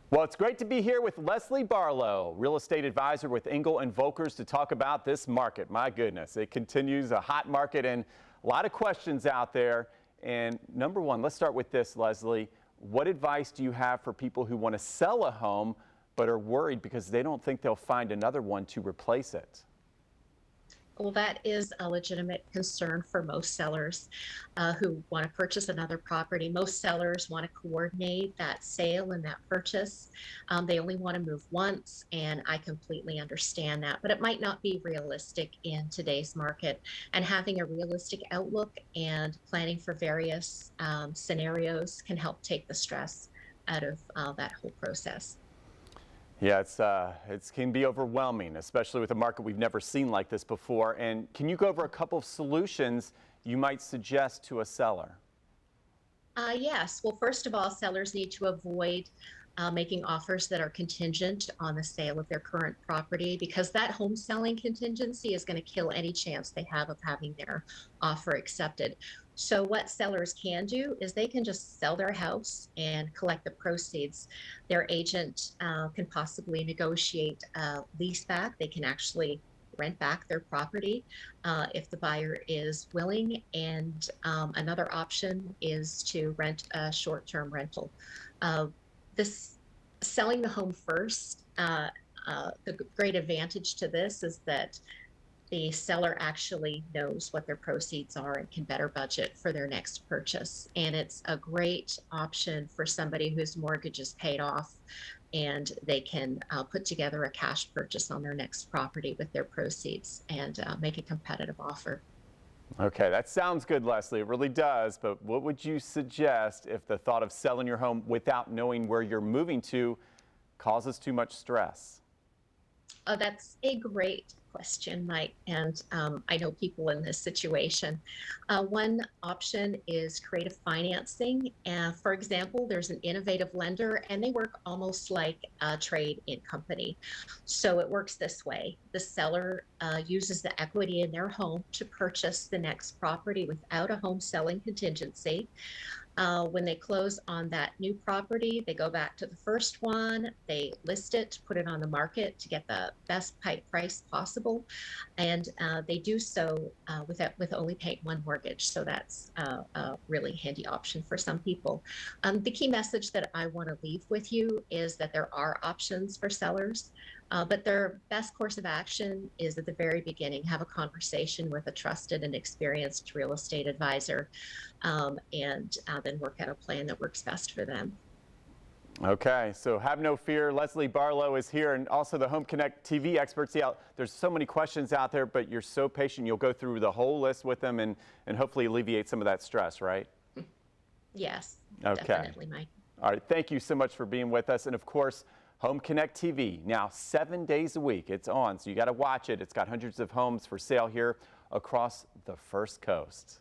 Well, it's great to be here with Lesley Barlow, real estate advisor with Engel and Volkers, to talk about this market. My goodness, it continues a hot market and a lot of questions out there. And number one, let's start with this, Lesley. What advice do you have for people who want to sell a home but are worried because they don't think they'll find another one to replace it? Well, that is a legitimate concern for most sellers who want to purchase another property. Most sellers want to coordinate that sale and that purchase. They only want to move once, and I completely understand that. But it might not be realistic in today's market. And having a realistic outlook and planning for various scenarios can help take the stress out of that whole process. Yeah, it can be overwhelming, especially with a market we've never seen like this before. And can you go over a couple of solutions you might suggest to a seller? Yes. Well, first of all, sellers need to avoid making offers that are contingent on the sale of their current property, because that home selling contingency is going to kill any chance they have of having their offer accepted. So what sellers can do is they can just sell their house and collect the proceeds. Their agent can possibly negotiate a lease back. They can actually rent back their property if the buyer is willing. And another option is to rent a short-term rental. This selling the home first, the great advantage to this is that the seller actually knows what their proceeds are and can better budget for their next purchase. And it's a great option for somebody whose mortgage is paid off and they can put together a cash purchase on their next property with their proceeds and make a competitive offer. Okay, that sounds good, Lesley. It really does. But what would you suggest if the thought of selling your home without knowing where you're moving to causes too much stress? That's a great question, Mike, and I know people in this situation. One option is creative financing. For example, there's an innovative lender, and they work almost like a trade-in company. So it works this way. The seller uses the equity in their home to purchase the next property without a home selling contingency. When they close on that new property, they go back to the first one, they list it, put it on the market to get the best price possible, and they do so with only paying one mortgage. So that's a really handy option for some people. The key message that I want to leave with you is that there are options for sellers. But their best course of action is at the very beginning, have a conversation with a trusted and experienced real estate advisor, and then work out a plan that works best for them. Okay, so have no fear. Lesley Barlow is here, and also the Home Connect TV experts. Yeah, there's so many questions out there, but you're so patient. You'll go through the whole list with them and hopefully alleviate some of that stress, right? Yes, okay. Definitely, Mike. All right, thank you so much for being with us. And of course, Home Connect TV, now 7 days a week. It's on, so you got to watch it. It's got hundreds of homes for sale here across the First Coast.